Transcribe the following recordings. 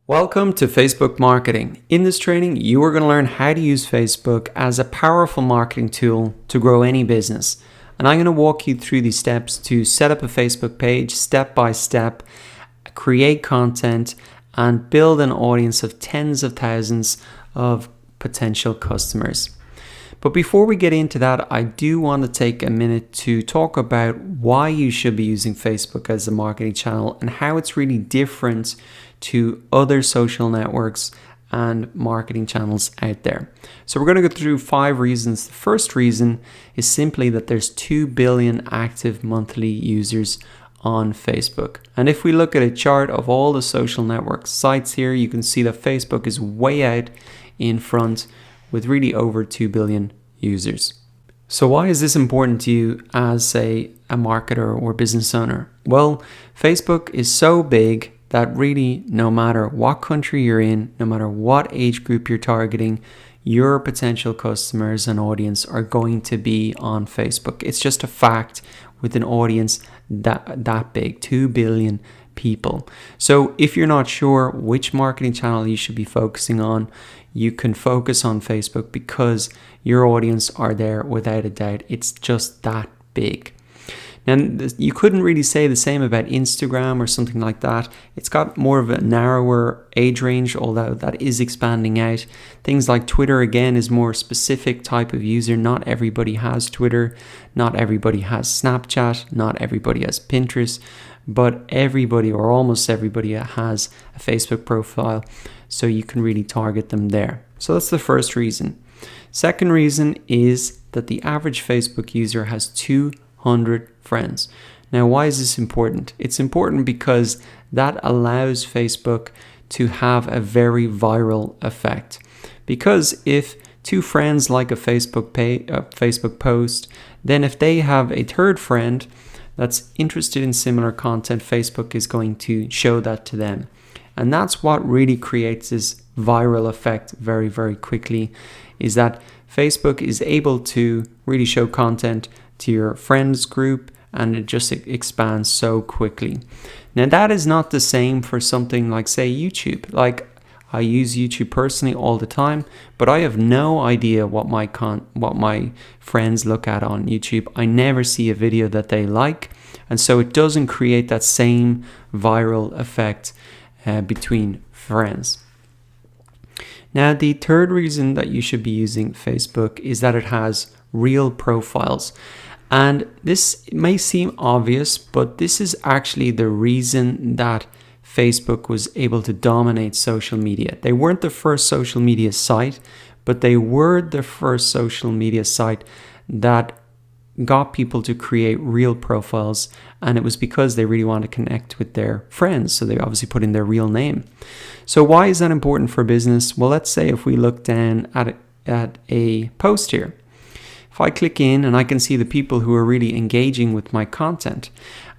Welcome to Facebook Marketing. In this training, you are going to learn how to use Facebook as a powerful marketing tool to grow any business. And I'm going to walk you through these steps to set up a Facebook page step by step, create content, and build an audience of tens of thousands of potential customers. But before we get into that, I do want to take a minute to talk about why you should be using Facebook as a marketing channel and how it's really different to other social networks and marketing channels out there. So we're going to go through 5 reasons. The first reason is simply that there's 2 billion active monthly users on Facebook. And if we look at a chart of all the social network sites here, you can see that Facebook is way out in front with really over 2 billion users. So why is this important to you as a marketer or business owner? Well, Facebook is so big that really no matter what country you're in, no matter what age group you're targeting, your potential customers and audience are going to be on Facebook. It's just a fact with an audience that big, 2 billion people. So if you're not sure which marketing channel you should be focusing on, you can focus on Facebook because your audience are there without a doubt. It's just that big. And you couldn't really say the same about Instagram or something like that. It's got more of a narrower age range, although that is expanding out. Things like Twitter, again, is more specific type of user. Not everybody has Twitter. Not everybody has Snapchat. Not everybody has Pinterest. But everybody, or almost everybody, has a Facebook profile. So you can really target them there. So that's the first reason. Second reason is that the average Facebook user has 200 friends. Now, why is this important? It's important because that allows Facebook to have a very viral effect. Because if 2 friends like a Facebook post, then if they have a third friend that's interested in similar content, Facebook is going to show that to them. And that's what really creates this viral effect very, very quickly, is that Facebook is able to really show content to your friends group, and it just expands so quickly. Now, that is not the same for something like, say, YouTube. Like, I use YouTube personally all the time, but I have no idea what my friends look at on YouTube. I never see a video that they like, and so it doesn't create that same viral effect between friends. Now, the third reason that you should be using Facebook is that it has real profiles. And this may seem obvious, but this is actually the reason that Facebook was able to dominate social media. They weren't the first social media site, but they were the first social media site that got people to create real profiles, and it was because they really wanted to connect with their friends, so they obviously put in their real name. So why is that important for business? Well, let's say if we look down at a post here. If I click in and I can see the people who are really engaging with my content,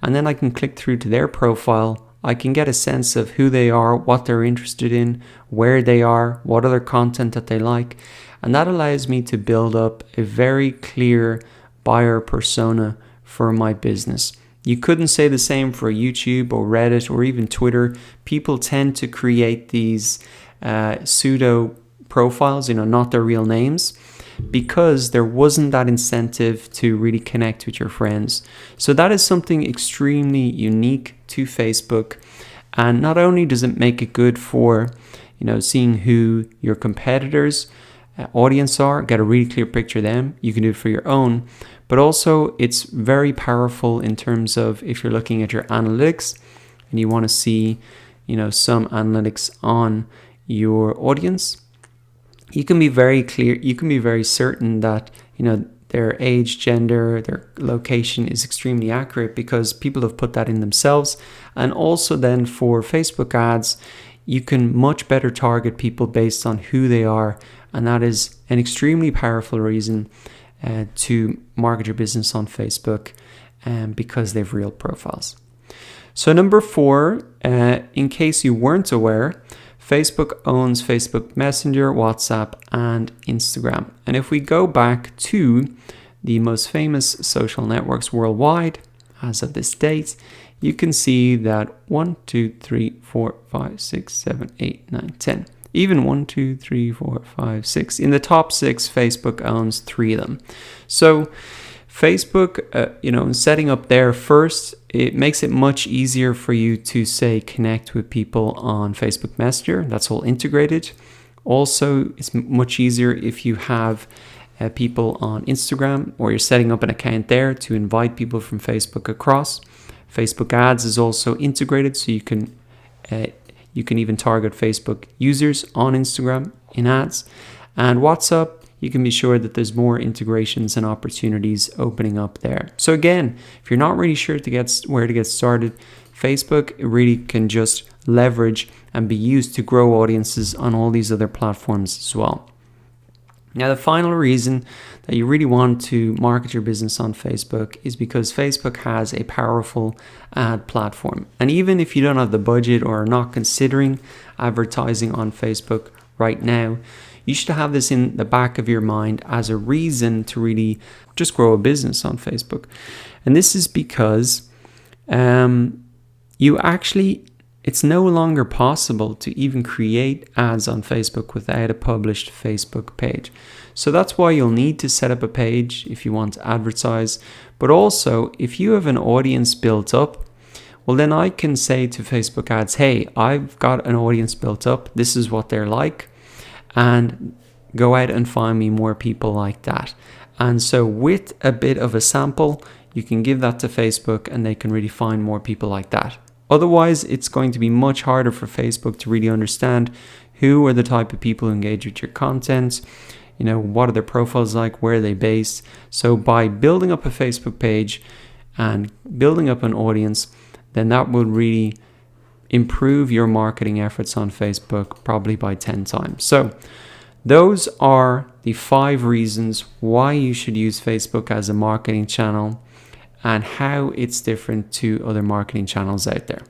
and then I can click through to their profile, I can get a sense of who they are, what they're interested in, where they are, what other content that they like, and that allows me to build up a very clear buyer persona for my business. You couldn't say the same for YouTube or Reddit or even Twitter. People tend to create these pseudo profiles, not their real names, because there wasn't that incentive to really connect with your friends. So that is something extremely unique to Facebook. And not only does it make it good for, seeing who your competitors' audience are, get a really clear picture of them, you can do it for your own, but also it's very powerful in terms of if you're looking at your analytics and you want to see, some analytics on your audience. You can be very clear, you can be very certain that, their age, gender, their location is extremely accurate because people have put that in themselves. And also then for Facebook ads, you can much better target people based on who they are. And that is an extremely powerful reason to market your business on Facebook because they have real profiles. So number 4, in case you weren't aware, Facebook owns Facebook Messenger, WhatsApp, and Instagram. And if we go back to the most famous social networks worldwide, as of this date, you can see that 1, 2, 3, 4, 5, 6, 7, 8, 9, 10. Even 1, 2, 3, 4, 5, 6. In the top 6, Facebook owns 3 of them. So Facebook, setting up there first, it makes it much easier for you to, say, connect with people on Facebook Messenger. That's all integrated. Also, it's much easier if you have people on Instagram, or you're setting up an account there to invite people from Facebook across. Facebook Ads is also integrated, so you can even target Facebook users on Instagram in ads. And WhatsApp, you can be sure that there's more integrations and opportunities opening up there. So again, if you're not really sure where to get started, Facebook really can just leverage and be used to grow audiences on all these other platforms as well. Now, the final reason that you really want to market your business on Facebook is because Facebook has a powerful ad platform. And even if you don't have the budget or are not considering advertising on Facebook right now, you should have this in the back of your mind as a reason to really just grow a business on Facebook. And this is because it's no longer possible to even create ads on Facebook without a published Facebook page. So that's why you'll need to set up a page if you want to advertise. But also, if you have an audience built up, well, then I can say to Facebook ads, hey, I've got an audience built up. This is what they're like. And go out and find me more people like that. And so with a bit of a sample, you can give that to Facebook and they can really find more people like that. Otherwise, it's going to be much harder for Facebook to really understand who are the type of people who engage with your content, what are their profiles like, where are they based. So by building up a Facebook page and building up an audience, then that will really improve your marketing efforts on Facebook probably by 10 times. So those are the 5 reasons why you should use Facebook as a marketing channel and how it's different to other marketing channels out there.